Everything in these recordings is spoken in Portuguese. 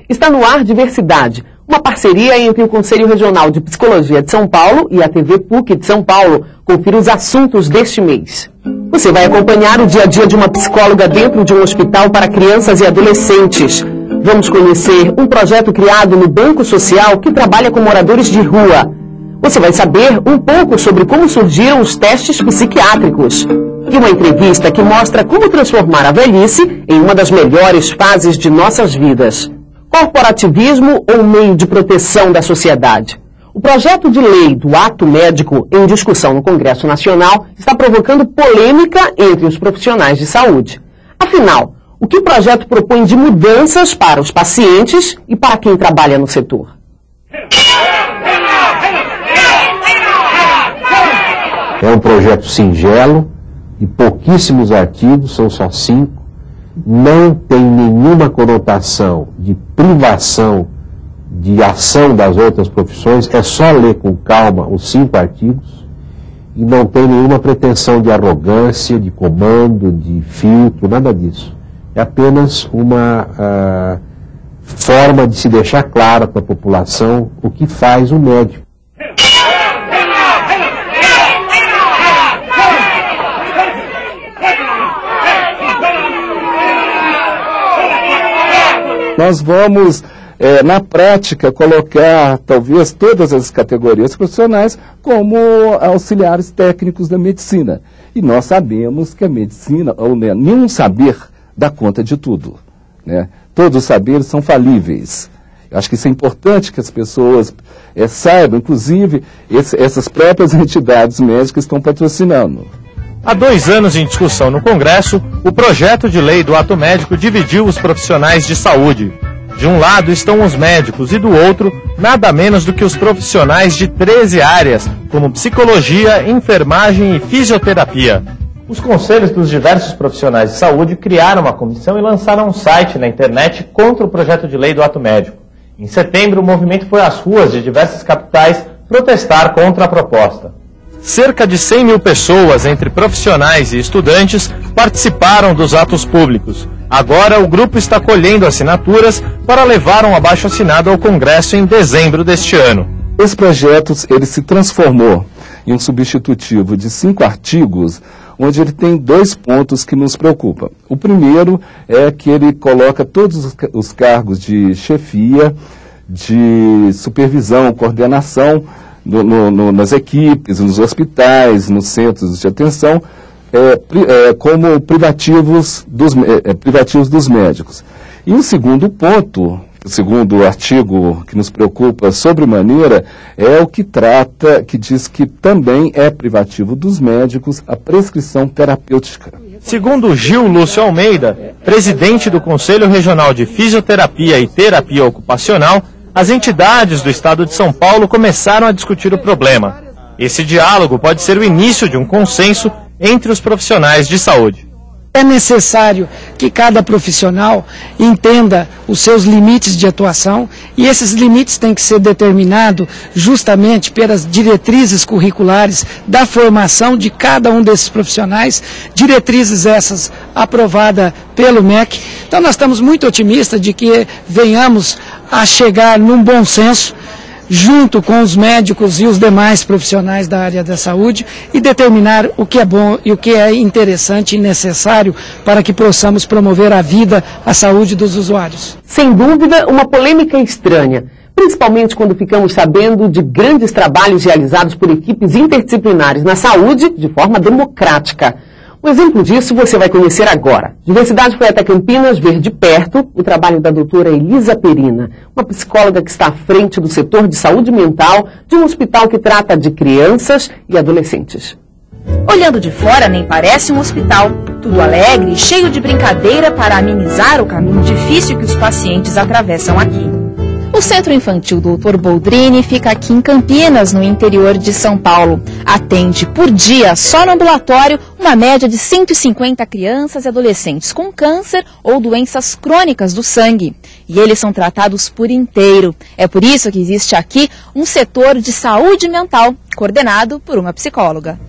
Está no ar Diversidade, uma parceria entre o Conselho Regional de Psicologia de São Paulo e a TV PUC de São Paulo. Confira os assuntos deste mês. Você vai acompanhar o dia a dia de uma psicóloga dentro de um hospital para crianças e adolescentes. Vamos conhecer um projeto criado no Banco Social que trabalha com moradores de rua. Você vai saber um pouco sobre como surgiram os testes psiquiátricos. E uma entrevista que mostra como transformar a velhice em uma das melhores fases de nossas vidas. Corporativismo ou meio de proteção da sociedade? O projeto de lei do ato médico em discussão no Congresso Nacional está provocando polêmica entre os profissionais de saúde. Afinal, o que o projeto propõe de mudanças para os pacientes e para quem trabalha no setor? É um projeto singelo, de pouquíssimos artigos, são só 5, não tem nenhuma conotação de privação de ação das outras profissões, é só ler com calma os 5 artigos e não tem nenhuma pretensão de arrogância, de comando, de filtro, nada disso. É apenas uma forma de se deixar claro para a população o que faz o médico. Nós vamos, na prática, colocar talvez todas as categorias profissionais como auxiliares técnicos da medicina. E nós sabemos que a medicina, ou nenhum saber, dá conta de tudo, né? Todos os saberes são falíveis. Eu acho que isso é importante que as pessoas saibam, inclusive essas próprias entidades médicas estão patrocinando. Há 2 anos em discussão no Congresso, o projeto de lei do ato médico dividiu os profissionais de saúde. De um lado estão os médicos e do outro, nada menos do que os profissionais de 13 áreas, como psicologia, enfermagem e fisioterapia. Os conselhos dos diversos profissionais de saúde criaram uma comissão e lançaram um site na internet contra o projeto de lei do ato médico. Em setembro, o movimento foi às ruas de diversas capitais protestar contra a proposta. Cerca de 100 mil pessoas, entre profissionais e estudantes, participaram dos atos públicos. Agora, o grupo está colhendo assinaturas para levar um abaixo-assinado ao Congresso em dezembro deste ano. Esse projeto ele se transformou em um substitutivo de 5 artigos, onde ele tem 2 pontos que nos preocupam. O primeiro é que ele coloca todos os cargos de chefia, de supervisão, coordenação, nas equipes, nos hospitais, nos centros de atenção, como privativos dos médicos. E o segundo ponto, o segundo artigo que nos preocupa sobremaneira, é o que trata, que diz que também é privativo dos médicos a prescrição terapêutica. Segundo Gil Lúcio Almeida, presidente do Conselho Regional de Fisioterapia e Terapia Ocupacional, as entidades do Estado de São Paulo começaram a discutir o problema. Esse diálogo pode ser o início de um consenso entre os profissionais de saúde. É necessário que cada profissional entenda os seus limites de atuação e esses limites têm que ser determinados justamente pelas diretrizes curriculares da formação de cada um desses profissionais, diretrizes essas aprovadas pelo MEC. Então nós estamos muito otimistas de que venhamos a chegar num bom senso junto com os médicos e os demais profissionais da área da saúde e determinar o que é bom e o que é interessante e necessário para que possamos promover a vida, a saúde dos usuários. Sem dúvida, uma polêmica estranha, principalmente quando ficamos sabendo de grandes trabalhos realizados por equipes interdisciplinares na saúde de forma democrática. Um exemplo disso você vai conhecer agora. Diversidade foi até Campinas ver de perto o trabalho da doutora Elisa Perina, uma psicóloga que está à frente do setor de saúde mental de um hospital que trata de crianças e adolescentes. Olhando de fora, nem parece um hospital. Tudo alegre e cheio de brincadeira para amenizar o caminho difícil que os pacientes atravessam aqui. O Centro Infantil Dr. Boldrini fica aqui em Campinas, no interior de São Paulo. Atende por dia, só no ambulatório, uma média de 150 crianças e adolescentes com câncer ou doenças crônicas do sangue. E eles são tratados por inteiro. É por isso que existe aqui um setor de saúde mental, coordenado por uma psicóloga.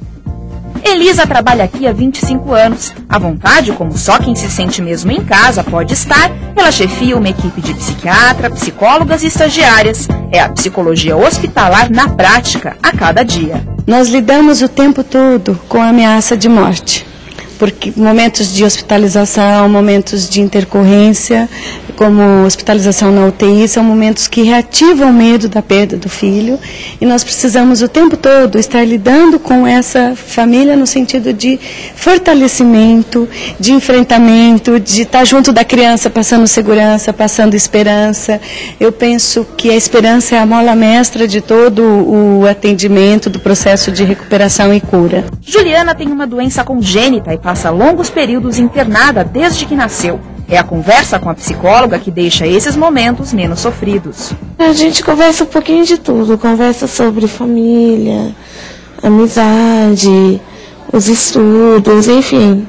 Elisa trabalha aqui há 25 anos. À vontade, como só quem se sente mesmo em casa pode estar, ela chefia uma equipe de psiquiatra, psicólogas e estagiárias. É a psicologia hospitalar na prática, a cada dia. Nós lidamos o tempo todo com a ameaça de morte, porque momentos de hospitalização, momentos de intercorrência, como hospitalização na UTI, são momentos que reativam o medo da perda do filho, e nós precisamos o tempo todo estar lidando com essa família no sentido de fortalecimento, de enfrentamento, de estar junto da criança, passando segurança, passando esperança. Eu penso que a esperança é a mola mestra de todo o atendimento do processo de recuperação e cura. Juliana tem uma doença congênita e passa longos períodos internada desde que nasceu. É a conversa com a psicóloga que deixa esses momentos menos sofridos. A gente conversa um pouquinho de tudo, conversa sobre família, amizade, os estudos, enfim,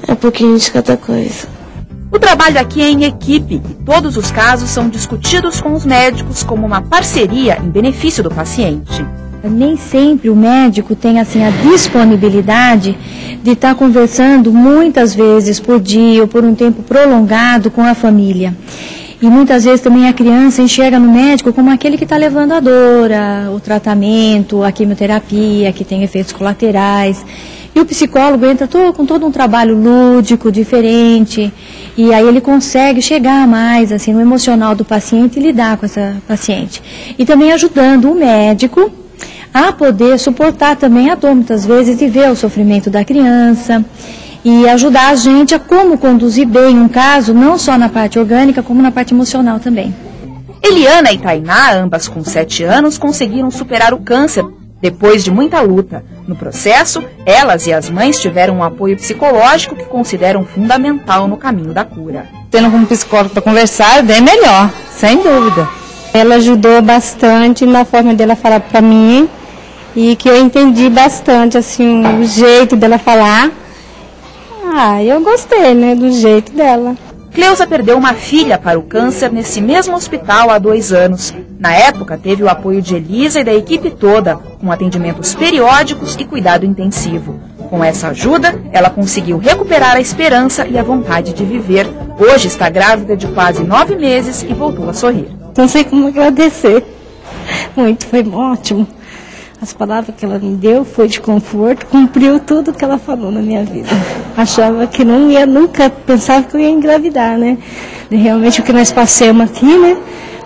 é um pouquinho de cada coisa. O trabalho aqui é em equipe e todos os casos são discutidos com os médicos como uma parceria em benefício do paciente. Nem sempre o médico tem assim a disponibilidade de estar conversando muitas vezes por dia ou por um tempo prolongado com a família. E muitas vezes também a criança enxerga no médico como aquele que está levando a dor, o tratamento, a quimioterapia, que tem efeitos colaterais. E o psicólogo entra com todo um trabalho lúdico, diferente, e aí ele consegue chegar mais assim, no emocional do paciente e lidar com essa paciente. E também ajudando o médico a poder suportar também a dor, muitas vezes, de ver o sofrimento da criança e ajudar a gente a como conduzir bem um caso, não só na parte orgânica, como na parte emocional também. Eliana e Tainá, ambas com 7 anos, conseguiram superar o câncer depois de muita luta. No processo, elas e as mães tiveram um apoio psicológico que consideram fundamental no caminho da cura. Tendo como psicólogo para conversar, é bem melhor, sem dúvida. Ela ajudou bastante na forma dela falar para mim e que eu entendi bastante, assim, o jeito dela falar. Eu gostei, né, do jeito dela. Cleusa perdeu uma filha para o câncer nesse mesmo hospital há 2 anos. Na época, teve o apoio de Elisa e da equipe toda, com atendimentos periódicos e cuidado intensivo. Com essa ajuda, ela conseguiu recuperar a esperança e a vontade de viver. Hoje está grávida de quase 9 meses e voltou a sorrir. Não sei como agradecer. Muito, foi ótimo. As palavras que ela me deu foi de conforto, cumpriu tudo que ela falou na minha vida. Achava que não ia nunca, pensava que eu ia engravidar, né? E realmente o que nós passamos aqui, né?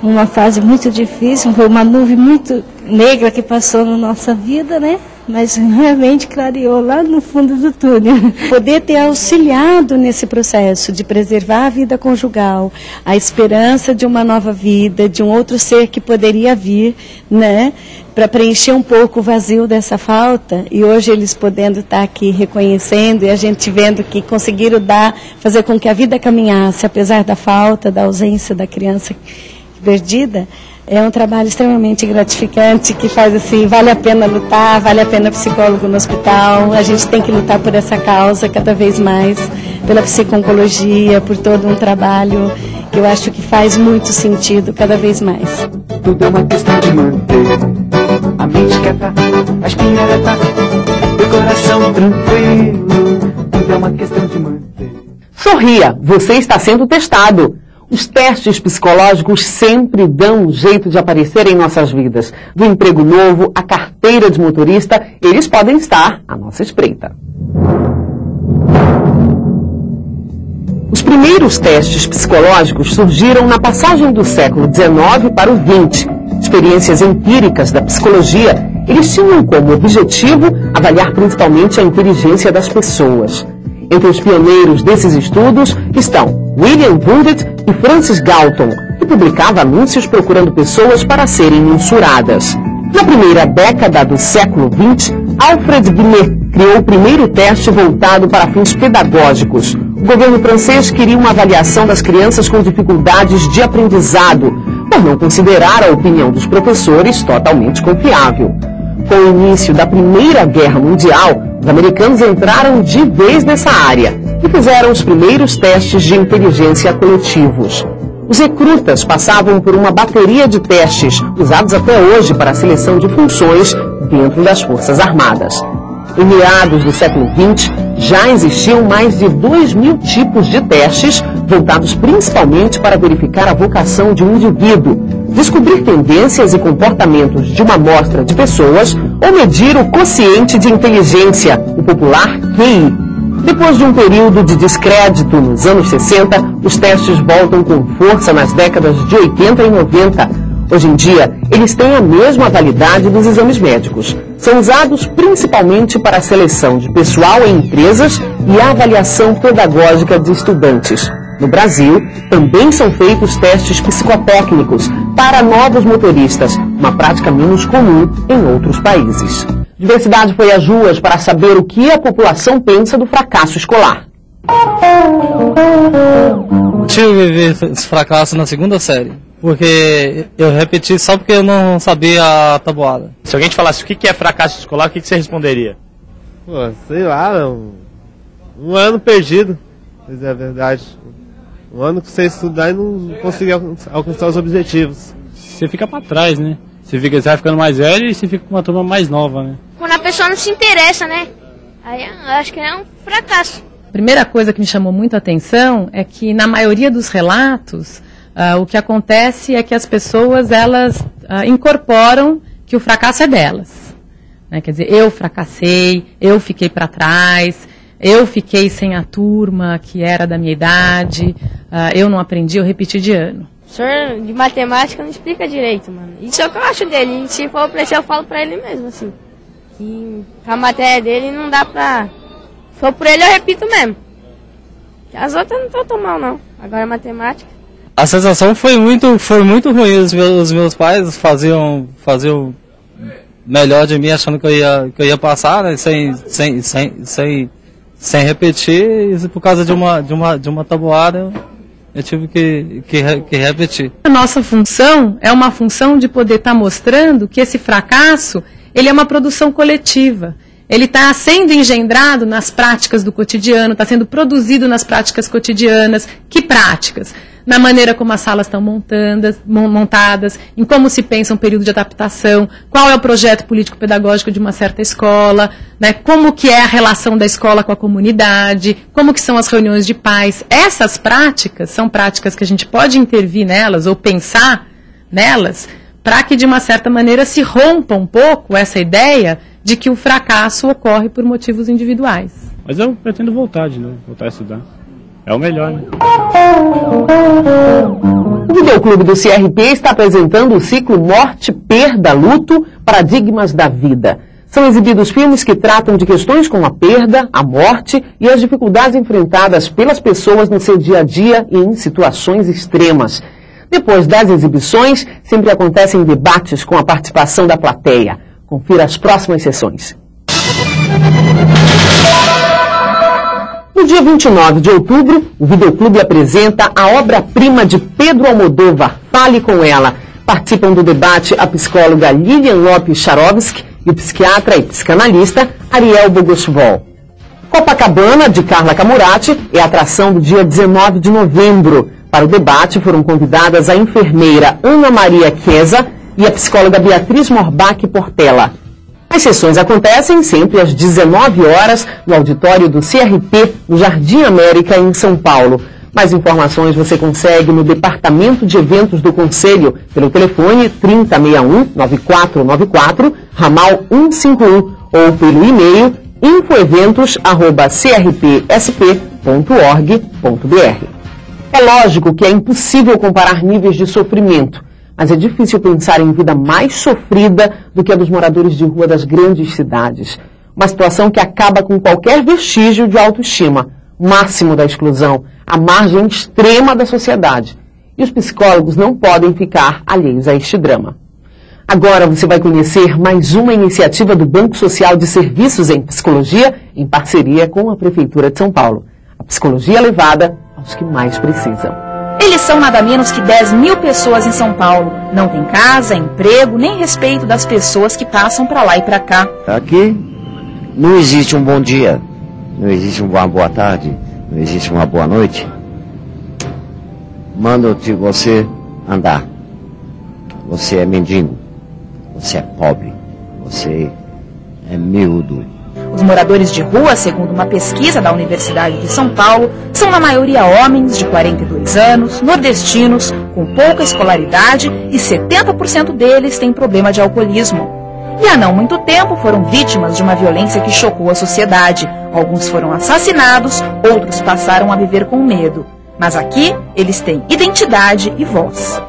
Uma fase muito difícil, foi uma nuvem muito negra que passou na nossa vida, né? Mas realmente clareou lá no fundo do túnel. Poder ter auxiliado nesse processo de preservar a vida conjugal, a esperança de uma nova vida, de um outro ser que poderia vir, né? Para preencher um pouco o vazio dessa falta, e hoje eles podendo estar aqui reconhecendo e a gente vendo que conseguiram fazer com que a vida caminhasse, apesar da falta, da ausência da criança perdida. É um trabalho extremamente gratificante, que faz assim, vale a pena lutar, vale a pena psicólogo no hospital, a gente tem que lutar por essa causa cada vez mais, pela psico-oncologia, por todo um trabalho que eu acho que faz muito sentido cada vez mais. Tudo é uma questão de manter a mente quieta, a espinha reta, o coração tranquilo. Tudo é uma questão de manter. Sorria, você está sendo testado. Os testes psicológicos sempre dão um jeito de aparecer em nossas vidas. Do emprego novo, à carteira de motorista, eles podem estar à nossa espreita. Os primeiros testes psicológicos surgiram na passagem do século XIX para o XX. Experiências empíricas da psicologia, eles tinham como objetivo avaliar principalmente a inteligência das pessoas. Entre os pioneiros desses estudos estão William Wundt e Francis Galton, que publicava anúncios procurando pessoas para serem mensuradas. Na primeira década do século XX, Alfred Binet criou o primeiro teste voltado para fins pedagógicos. O governo francês queria uma avaliação das crianças com dificuldades de aprendizado, por não considerar a opinião dos professores totalmente confiável. Com o início da Primeira Guerra Mundial, os americanos entraram de vez nessa área e fizeram os primeiros testes de inteligência coletivos. Os recrutas passavam por uma bateria de testes, usados até hoje para a seleção de funções dentro das Forças Armadas. Em meados do século XX, já existiam mais de 2.000 tipos de testes, voltados principalmente para verificar a vocação de um indivíduo, descobrir tendências e comportamentos de uma amostra de pessoas ou medir o quociente de inteligência, o popular QI. Depois de um período de descrédito nos anos 60, os testes voltam com força nas décadas de 80 e 90. Hoje em dia, eles têm a mesma validade dos exames médicos. São usados principalmente para a seleção de pessoal em empresas e a avaliação pedagógica de estudantes. No Brasil, também são feitos testes psicotécnicos para novos motoristas, uma prática menos comum em outros países. Diversidade foi às ruas para saber o que a população pensa do fracasso escolar. Tive esse fracasso na segunda série, porque eu repeti só porque eu não sabia a tabuada. Se alguém te falasse o que é fracasso escolar, o que você responderia? Pô, sei lá, um ano perdido, mas é verdade. Um ano que você estudar e não conseguir alcançar os objetivos. Você fica pra trás, né? Você vai ficando mais velho e você fica com uma turma mais nova, né? Quando a pessoa não se interessa, né? Aí eu acho que é um fracasso. A primeira coisa que me chamou muito a atenção é que na maioria dos relatos, o que acontece é que as pessoas, elas incorporam que o fracasso é delas. Né? Quer dizer, eu fracassei, eu fiquei para trás, eu fiquei sem a turma que era da minha idade, eu não aprendi, eu repeti de ano. O senhor de matemática não explica direito, mano. Isso é o que eu acho dele. E se for pra isso, eu falo pra ele mesmo, assim. Que a matéria dele não dá pra... Se for por ele, eu repito mesmo. Que as outras não estão tão mal, não. Agora a matemática... A sensação foi muito ruim. Os meus pais faziam melhor de mim, achando que eu ia passar, né? Sem repetir. E por causa de uma tabuada, eu tive que repetir. A nossa função é uma função de poder estar mostrando que esse fracasso, ele é uma produção coletiva. Ele está sendo engendrado nas práticas do cotidiano, está sendo produzido nas práticas cotidianas. Que práticas? Na maneira como as salas estão montadas, em como se pensa um período de adaptação, qual é o projeto político-pedagógico de uma certa escola, né, como que é a relação da escola com a comunidade, como que são as reuniões de pais. Essas práticas são práticas que a gente pode intervir nelas ou pensar nelas para que, de uma certa maneira, se rompa um pouco essa ideia de que o fracasso ocorre por motivos individuais. Mas eu pretendo voltar de novo, voltar a estudar. É o melhor, né? O Videoclube do CRP está apresentando o ciclo Morte, Perda, Luto, Paradigmas da Vida. São exibidos filmes que tratam de questões como a perda, a morte e as dificuldades enfrentadas pelas pessoas no seu dia a dia e em situações extremas. Depois das exibições, sempre acontecem debates com a participação da plateia. Confira as próximas sessões. No dia 29 de outubro, o Videoclube apresenta a obra-prima de Pedro Almodóvar, Fale com Ela. Participam do debate a psicóloga Lilian Lopes Charovski e o psiquiatra e psicanalista Ariel Bogosvol. Copacabana, de Carla Camurati, é a atração do dia 19 de novembro. Para o debate foram convidadas a enfermeira Ana Maria Chiesa e a psicóloga Beatriz Morbach Portela. As sessões acontecem sempre às 19 horas no auditório do CRP, no Jardim América, em São Paulo. Mais informações você consegue no Departamento de Eventos do Conselho, pelo telefone 3061-9494, ramal 151, ou pelo e-mail infoeventos@crpsp.org.br. É lógico que é impossível comparar níveis de sofrimento, mas é difícil pensar em vida mais sofrida do que a dos moradores de rua das grandes cidades. Uma situação que acaba com qualquer vestígio de autoestima, máximo da exclusão, a margem extrema da sociedade. E os psicólogos não podem ficar alheios a este drama. Agora você vai conhecer mais uma iniciativa do Banco Social de Serviços em Psicologia, em parceria com a Prefeitura de São Paulo. A psicologia levada aos que mais precisam. Eles são nada menos que 10.000 pessoas em São Paulo. Não tem casa, emprego, nem respeito das pessoas que passam para lá e para cá. Aqui não existe um bom dia, não existe uma boa tarde, não existe uma boa noite. Mando-te você andar. Você é mendigo, você é pobre, você é miúdo. Os moradores de rua, segundo uma pesquisa da Universidade de São Paulo, são na maioria homens de 42 anos, nordestinos, com pouca escolaridade e 70% deles têm problema de alcoolismo. E há não muito tempo foram vítimas de uma violência que chocou a sociedade. Alguns foram assassinados, outros passaram a viver com medo. Mas aqui, eles têm identidade e voz.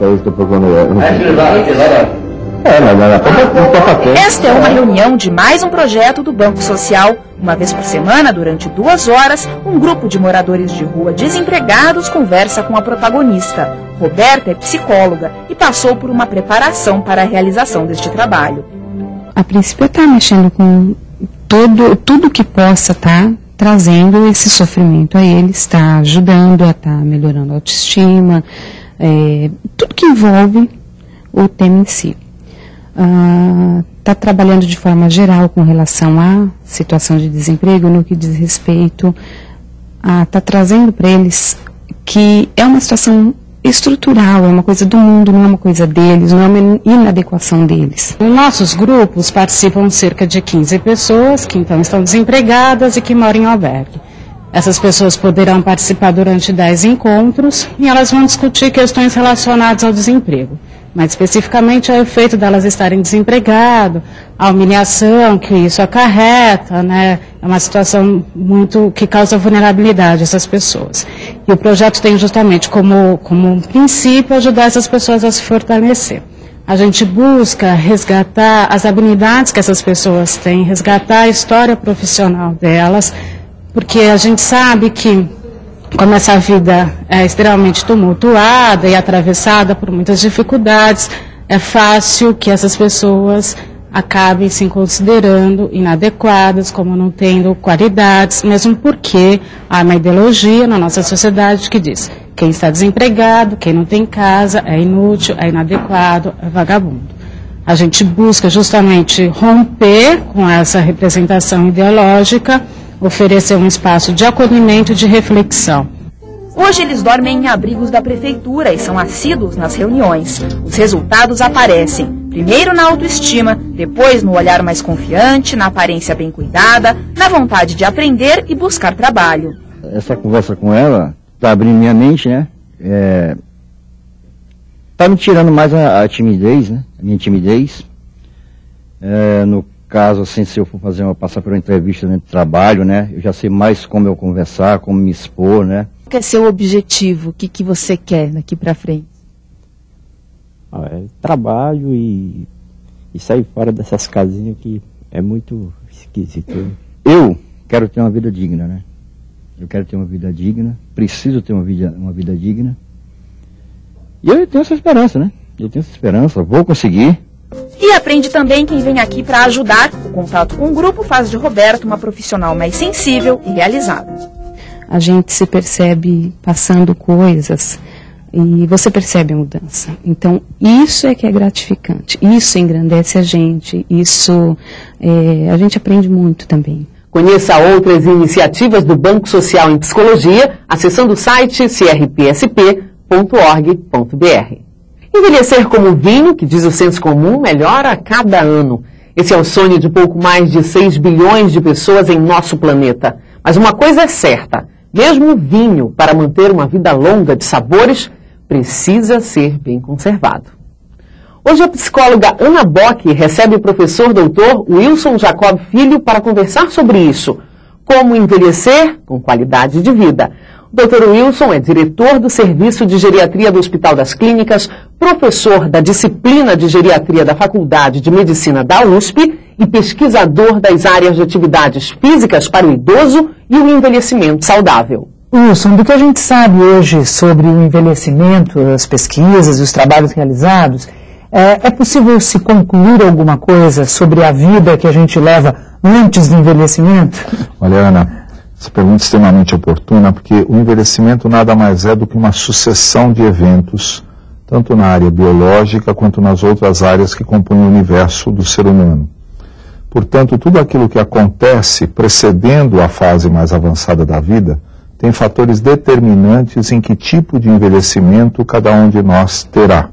Esta é uma reunião de mais um projeto do Banco Social. Uma vez por semana, durante 2 horas, um grupo de moradores de rua desempregados conversa com a protagonista. Roberta é psicóloga e passou por uma preparação para a realização deste trabalho. A princípio está mexendo com tudo que possa estar trazendo esse sofrimento a eles, está ajudando a estar melhorando a autoestima, tudo que envolve o tema em si. Está trabalhando de forma geral com relação à situação de desemprego, no que diz respeito está trazendo para eles que é uma situação estrutural, é uma coisa do mundo, não é uma coisa deles, não é uma inadequação deles. Nos nossos grupos participam cerca de 15 pessoas que então estão desempregadas e que moram em albergue. Essas pessoas poderão participar durante 10 encontros e elas vão discutir questões relacionadas ao desemprego. Mais especificamente ao efeito delas estarem desempregadas, a humilhação que isso acarreta, né? É uma situação muito que causa vulnerabilidade a essas pessoas. E o projeto tem justamente como princípio ajudar essas pessoas a se fortalecer. A gente busca resgatar as habilidades que essas pessoas têm, resgatar a história profissional delas, porque a gente sabe que como essa vida é extremamente tumultuada e atravessada por muitas dificuldades, é fácil que essas pessoas acabem se considerando inadequadas, como não tendo qualidades, mesmo porque há uma ideologia na nossa sociedade que diz quem está desempregado, quem não tem casa, é inútil, é inadequado, é vagabundo. A gente busca justamente romper com essa representação ideológica, oferecer um espaço de acolhimento e de reflexão. Hoje eles dormem em abrigos da prefeitura e são assíduos nas reuniões. Os resultados aparecem, primeiro na autoestima, depois no olhar mais confiante, na aparência bem cuidada, na vontade de aprender e buscar trabalho. Essa conversa com ela está abrindo minha mente, né? Está me tirando mais a timidez, né? A minha timidez. No caso, assim, se eu for passar por uma entrevista de trabalho, né? Eu já sei mais como eu conversar, como me expor, né? Qual é seu objetivo? O que você quer daqui para frente? Trabalho e sair fora dessas casinhas que é muito esquisito. Eu quero ter uma vida digna, né? Eu quero ter uma vida digna, preciso ter uma vida digna. E eu tenho essa esperança, né? Eu tenho essa esperança, vou conseguir. E aprende também quem vem aqui para ajudar. O contato com o grupo faz de Roberto uma profissional mais sensível e realizada. A gente se percebe passando coisas e você percebe a mudança. Então, isso é que é gratificante, isso engrandece a gente, a gente aprende muito também. Conheça outras iniciativas do Banco Social em Psicologia acessando o site crpsp.org.br. Envelhecer como vinho, que diz o senso comum, melhora a cada ano. Esse é o sonho de pouco mais de 6 bilhões de pessoas em nosso planeta. Mas uma coisa é certa, mesmo o vinho, para manter uma vida longa de sabores, precisa ser bem conservado. Hoje a psicóloga Ana Bock recebe o professor doutor Wilson Jacob Filho para conversar sobre isso. Como envelhecer com qualidade de vida. O Dr. Wilson é diretor do Serviço de Geriatria do Hospital das Clínicas, professor da disciplina de Geriatria da Faculdade de Medicina da USP e pesquisador das áreas de atividades físicas para o idoso e o envelhecimento saudável. Wilson, do que a gente sabe hoje sobre o envelhecimento, as pesquisas e os trabalhos realizados, é possível se concluir alguma coisa sobre a vida que a gente leva antes do envelhecimento? Olha, Ana, essa pergunta é extremamente oportuna, porque o envelhecimento nada mais é do que uma sucessão de eventos, tanto na área biológica quanto nas outras áreas que compõem o universo do ser humano. Portanto, tudo aquilo que acontece precedendo a fase mais avançada da vida tem fatores determinantes em que tipo de envelhecimento cada um de nós terá.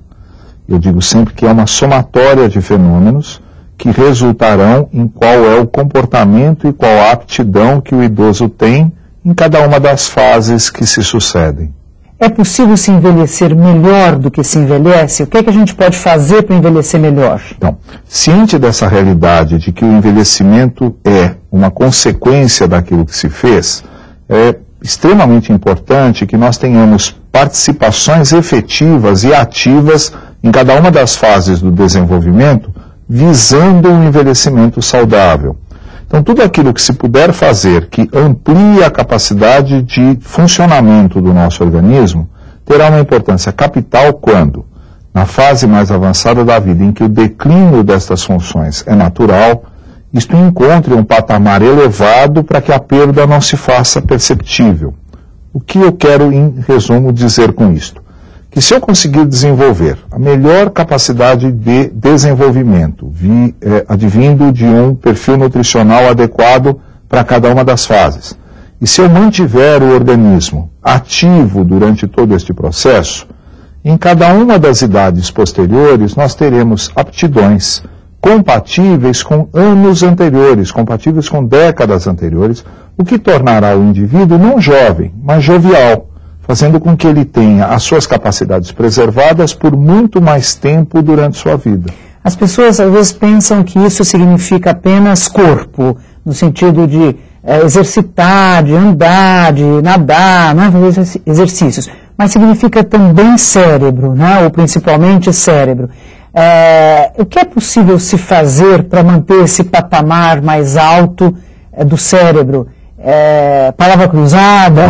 Eu digo sempre que é uma somatória de fenômenos que resultarão em qual é o comportamento e qual a aptidão que o idoso tem em cada uma das fases que se sucedem. É possível se envelhecer melhor do que se envelhece? O que é que a gente pode fazer para envelhecer melhor? Então, ciente dessa realidade de que o envelhecimento é uma consequência daquilo que se fez, é extremamente importante que nós tenhamos participações efetivas e ativas em cada uma das fases do desenvolvimento, visando um envelhecimento saudável. Então, tudo aquilo que se puder fazer que amplie a capacidade de funcionamento do nosso organismo, terá uma importância capital quando, na fase mais avançada da vida, em que o declínio destas funções é natural, isto encontre um patamar elevado para que a perda não se faça perceptível. O que eu quero, em resumo, dizer com isto? Que se eu conseguir desenvolver a melhor capacidade de desenvolvimento, advindo de um perfil nutricional adequado para cada uma das fases, e se eu mantiver o organismo ativo durante todo este processo, em cada uma das idades posteriores nós teremos aptidões compatíveis com anos anteriores, compatíveis com décadas anteriores, o que tornará o indivíduo não jovem, mas jovial, fazendo com que ele tenha as suas capacidades preservadas por muito mais tempo durante sua vida. As pessoas às vezes pensam que isso significa apenas corpo, no sentido de exercitar, de andar, de nadar, né, fazer exercícios, mas significa também cérebro, né, ou principalmente cérebro. O que é possível se fazer para manter esse patamar mais alto do cérebro? Palavra cruzada?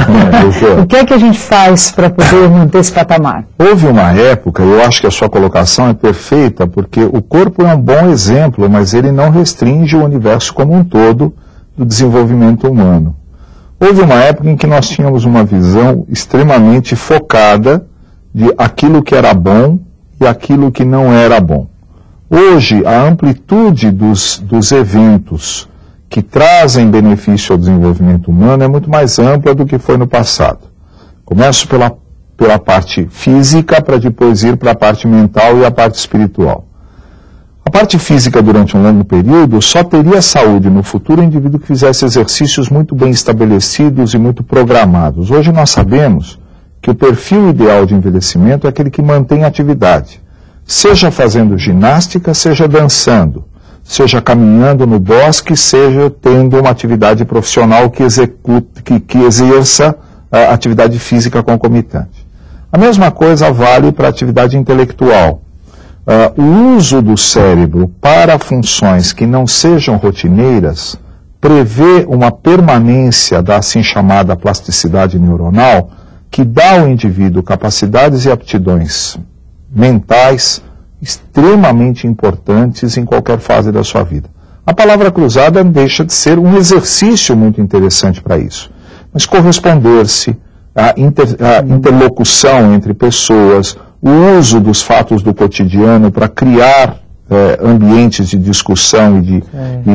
O que é que a gente faz para poder manter esse patamar? Houve uma época, eu acho que a sua colocação é perfeita, porque o corpo é um bom exemplo, mas ele não restringe o universo como um todo do desenvolvimento humano. Houve uma época em que nós tínhamos uma visão extremamente focada de aquilo que era bom e aquilo que não era bom. Hoje, a amplitude dos eventos que trazem benefício ao desenvolvimento humano é muito mais ampla do que foi no passado. Começo pela parte física, para depois ir para a parte mental e a parte espiritual. A parte física, durante um longo período, só teria saúde no futuro o indivíduo que fizesse exercícios muito bem estabelecidos e muito programados. Hoje nós sabemos que o perfil ideal de envelhecimento é aquele que mantém atividade, seja fazendo ginástica, seja dançando, seja caminhando no bosque, seja tendo uma atividade profissional que exerça a atividade física concomitante. A mesma coisa vale para a atividade intelectual. O uso do cérebro para funções que não sejam rotineiras prevê uma permanência da assim chamada plasticidade neuronal, que dá ao indivíduo capacidades e aptidões mentais extremamente importantes em qualquer fase da sua vida. A palavra cruzada deixa de ser um exercício muito interessante para isso. Mas corresponder-se, a interlocução entre pessoas, o uso dos fatos do cotidiano para criar ambientes de discussão e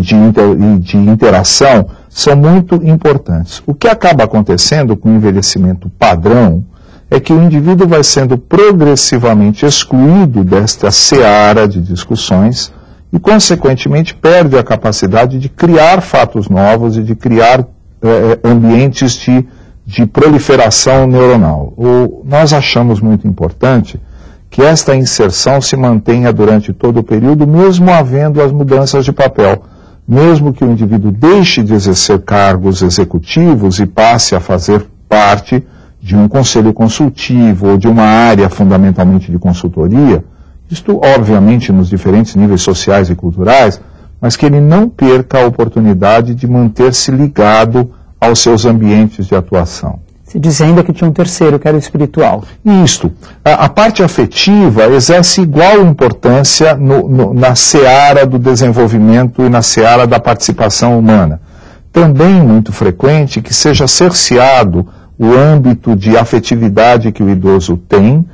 de interação são muito importantes. O que acaba acontecendo com o envelhecimento padrão é que o indivíduo vai sendo progressivamente excluído desta seara de discussões e, consequentemente, perde a capacidade de criar fatos novos e de criar ambientes de proliferação neuronal. Nós achamos muito importante que esta inserção se mantenha durante todo o período, mesmo havendo as mudanças de papel. Mesmo que o indivíduo deixe de exercer cargos executivos e passe a fazer parte de um conselho consultivo ou de uma área fundamentalmente de consultoria, isto obviamente nos diferentes níveis sociais e culturais, mas que ele não perca a oportunidade de manter-se ligado aos seus ambientes de atuação. Se diz ainda que tinha um terceiro, que era o espiritual. Isto. A parte afetiva exerce igual importância na seara do desenvolvimento e na seara da participação humana. Também muito frequente que seja cerceado o âmbito de afetividade que o idoso tem,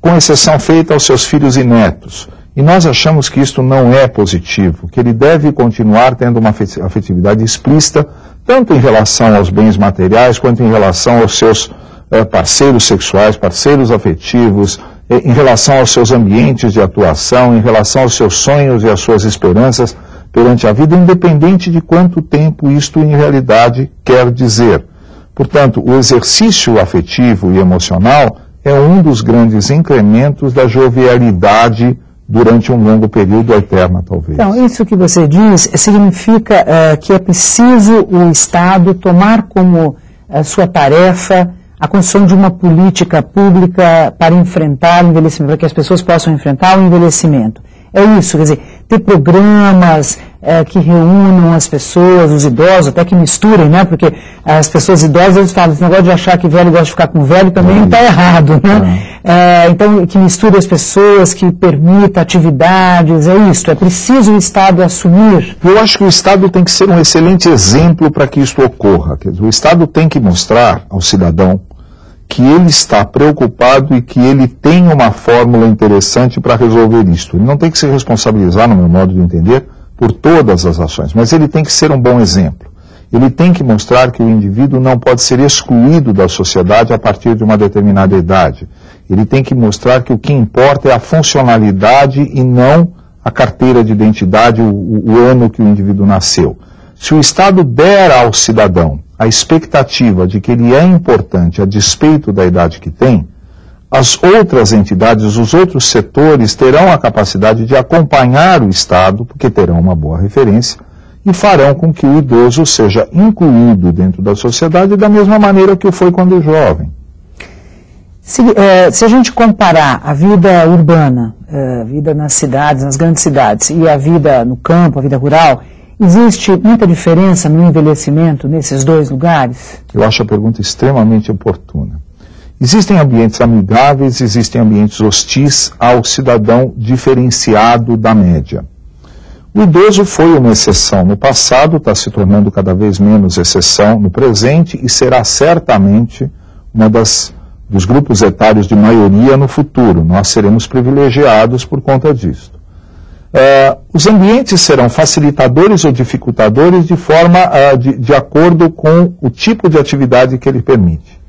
com exceção feita aos seus filhos e netos. E nós achamos que isto não é positivo, que ele deve continuar tendo uma afetividade explícita, tanto em relação aos bens materiais, quanto em relação aos seus parceiros sexuais, parceiros afetivos, em relação aos seus ambientes de atuação, em relação aos seus sonhos e às suas esperanças perante a vida, independente de quanto tempo isto em realidade quer dizer. Portanto, o exercício afetivo e emocional é um dos grandes incrementos da jovialidade durante um longo período, eterna talvez. Então, isso que você diz significa que é preciso o Estado tomar como sua tarefa a construção de uma política pública para enfrentar o envelhecimento, para que as pessoas possam enfrentar o envelhecimento. É isso, quer dizer, ter programas que reúnam as pessoas, os idosos, até que misturem, né? Porque as pessoas idosas, eles falam, esse negócio de achar que velho gosta de ficar com velho também está errado, né? Então, que misture as pessoas, que permita atividades, é isso, é preciso o Estado assumir. Eu acho que o Estado tem que ser um excelente exemplo para que isso ocorra. Quer dizer, o Estado tem que mostrar ao cidadão que ele está preocupado e que ele tem uma fórmula interessante para resolver isto. Ele não tem que se responsabilizar, no meu modo de entender, por todas as ações, mas ele tem que ser um bom exemplo. Ele tem que mostrar que o indivíduo não pode ser excluído da sociedade a partir de uma determinada idade. Ele tem que mostrar que o que importa é a funcionalidade e não a carteira de identidade, o ano que o indivíduo nasceu. Se o Estado der ao cidadão a expectativa de que ele é importante a despeito da idade que tem, as outras entidades, os outros setores terão a capacidade de acompanhar o Estado, porque terão uma boa referência, e farão com que o idoso seja incluído dentro da sociedade da mesma maneira que o foi quando jovem. Se a gente comparar a vida urbana, a vida nas cidades, nas grandes cidades, e a vida no campo, a vida rural, existe muita diferença no envelhecimento nesses dois lugares? Eu acho a pergunta extremamente oportuna. Existem ambientes amigáveis, existem ambientes hostis ao cidadão diferenciado da média. O idoso foi uma exceção no passado, está se tornando cada vez menos exceção no presente e será certamente uma dos grupos etários de maioria no futuro. Nós seremos privilegiados por conta disso. Os ambientes serão facilitadores ou dificultadores de acordo com o tipo de atividade que ele permite.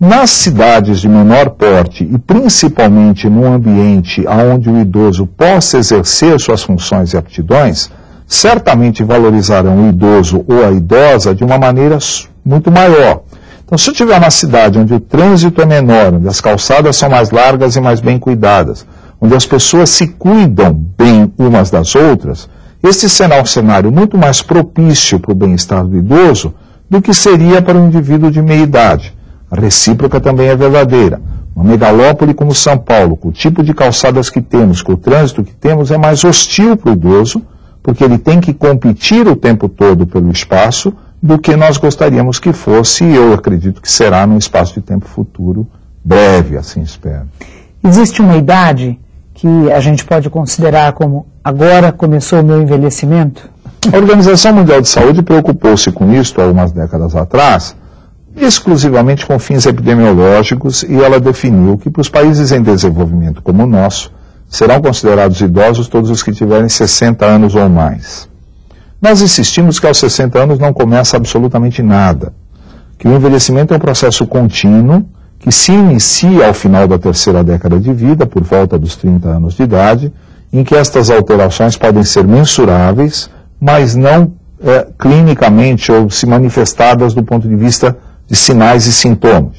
Nas cidades de menor porte e principalmente num ambiente onde o idoso possa exercer suas funções e aptidões, certamente valorizarão o idoso ou a idosa de uma maneira muito maior. Então, se eu tiver uma cidade onde o trânsito é menor, onde as calçadas são mais largas e mais bem cuidadas, onde as pessoas se cuidam bem umas das outras, este será um cenário muito mais propício para o bem-estar do idoso do que seria para um indivíduo de meia idade. A recíproca também é verdadeira. Uma megalópole como São Paulo, com o tipo de calçadas que temos, com o trânsito que temos, é mais hostil para o idoso, porque ele tem que competir o tempo todo pelo espaço, do que nós gostaríamos que fosse, e eu acredito que será num espaço de tempo futuro breve, assim espero. Existe uma idade que a gente pode considerar como agora começou o meu envelhecimento? A Organização Mundial de Saúde preocupou-se com isso há umas décadas atrás, exclusivamente com fins epidemiológicos, e ela definiu que para os países em desenvolvimento como o nosso, serão considerados idosos todos os que tiverem 60 anos ou mais. Nós insistimos que aos 60 anos não começa absolutamente nada, que o envelhecimento é um processo contínuo, que se inicia ao final da terceira década de vida, por volta dos 30 anos de idade, em que estas alterações podem ser mensuráveis, mas não clinicamente ou se manifestadas do ponto de vista de sinais e sintomas.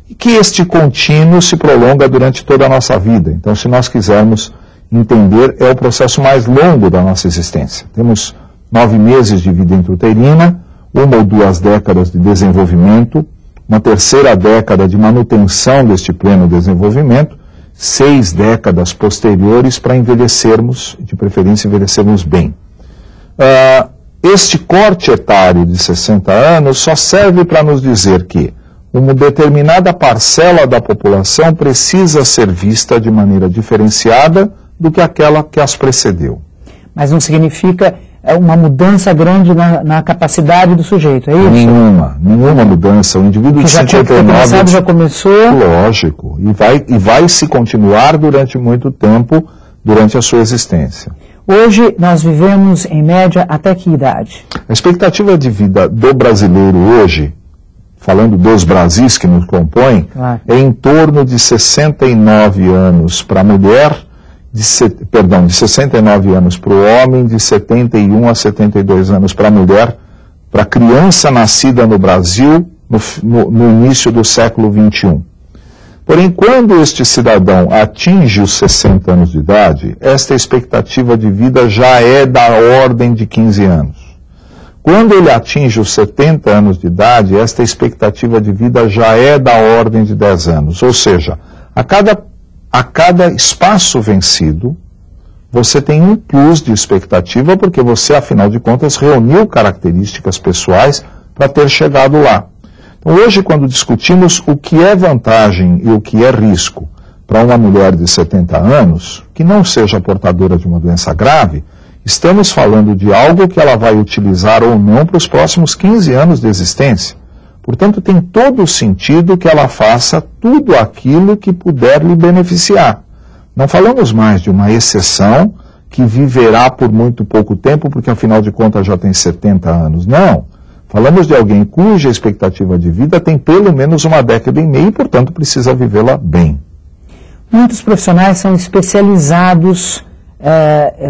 E que este contínuo se prolonga durante toda a nossa vida. Então, se nós quisermos entender, é o processo mais longo da nossa existência. Temos 9 meses de vida intrauterina, 1 ou 2 décadas de desenvolvimento, uma terceira década de manutenção deste pleno desenvolvimento, 6 décadas posteriores para envelhecermos, de preferência envelhecermos bem. Este corte etário de 60 anos só serve para nos dizer que uma determinada parcela da população precisa ser vista de maneira diferenciada do que aquela que as precedeu. Mas não significa uma mudança grande na capacidade do sujeito, é isso? Nenhuma mudança. O indivíduo de 59 já começou. Lógico, e vai se continuar durante muito tempo, durante a sua existência. Hoje nós vivemos em média até que idade? A expectativa de vida do brasileiro hoje, falando dos Brasis que nos compõem, é em torno de 69 anos para a mulher, de 69 anos para o homem, de 71 a 72 anos para a mulher, para a criança nascida no Brasil no início do século XXI. Porém, quando este cidadão atinge os 60 anos de idade, esta expectativa de vida já é da ordem de 15 anos. Quando ele atinge os 70 anos de idade, esta expectativa de vida já é da ordem de 10 anos. Ou seja, a cada espaço vencido, você tem um plus de expectativa, porque você, afinal de contas, reuniu características pessoais para ter chegado lá. Então, hoje, quando discutimos o que é vantagem e o que é risco para uma mulher de 70 anos, que não seja portadora de uma doença grave, estamos falando de algo que ela vai utilizar ou não para os próximos 15 anos de existência. Portanto, tem todo o sentido que ela faça tudo aquilo que puder lhe beneficiar. Não falamos mais de uma exceção que viverá por muito pouco tempo, porque afinal de contas já tem 70 anos. Não. Falamos de alguém cuja expectativa de vida tem pelo menos uma década e meia e, portanto, precisa vivê-la bem. Muitos profissionais são especializados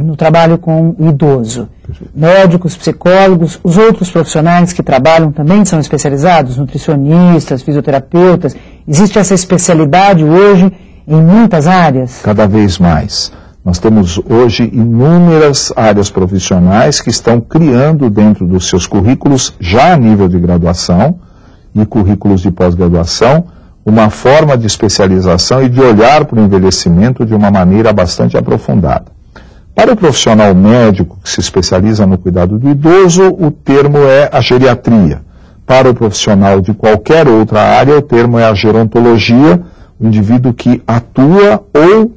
no trabalho com o idoso. Médicos, psicólogos, os outros profissionais que trabalham também são especializados, nutricionistas, fisioterapeutas. Existe essa especialidade hoje em muitas áreas? Cada vez mais. Nós temos hoje inúmeras áreas profissionais que estão criando dentro dos seus currículos, já a nível de graduação e currículos de pós-graduação, uma forma de especialização e de olhar para o envelhecimento de uma maneira bastante aprofundada. Para o profissional médico que se especializa no cuidado do idoso, o termo é a geriatria. Para o profissional de qualquer outra área, o termo é a gerontologia, o indivíduo que atua ou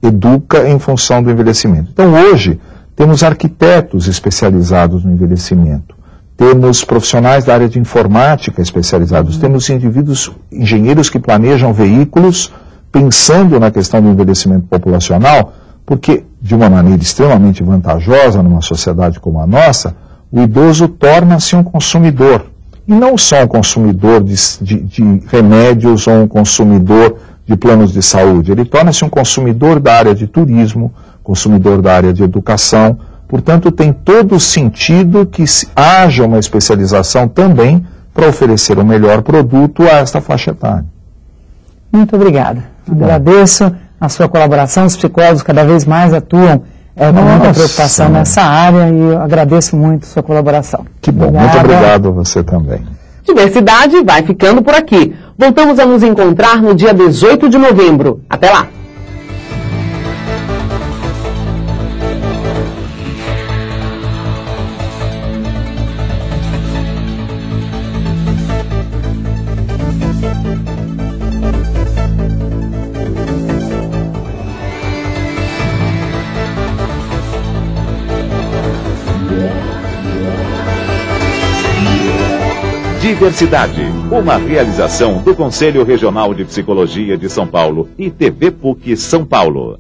educa em função do envelhecimento. Então, hoje, temos arquitetos especializados no envelhecimento, temos profissionais da área de informática especializados, temos engenheiros que planejam veículos pensando na questão do envelhecimento populacional, porque, de uma maneira extremamente vantajosa numa sociedade como a nossa, o idoso torna-se um consumidor. E não só um consumidor de remédios ou um consumidor de planos de saúde. Ele torna-se um consumidor da área de turismo, consumidor da área de educação. Portanto, tem todo o sentido que haja uma especialização também para oferecer o melhor produto a esta faixa etária. Muito obrigada. Agradeço a sua colaboração. Os psicólogos cada vez mais atuam com muita preocupação nessa área e eu agradeço muito a sua colaboração. Que bom. Obrigada. Muito obrigado a você também. Diversidade vai ficando por aqui. Voltamos a nos encontrar no dia 18 de novembro. Até lá! Diversidade, uma realização do Conselho Regional de Psicologia de São Paulo e TV PUC São Paulo.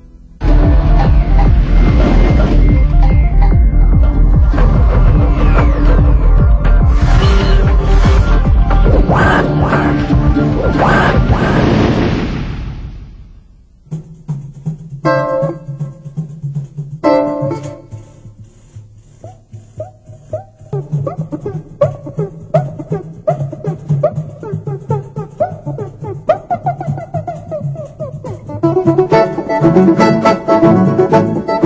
Thank you.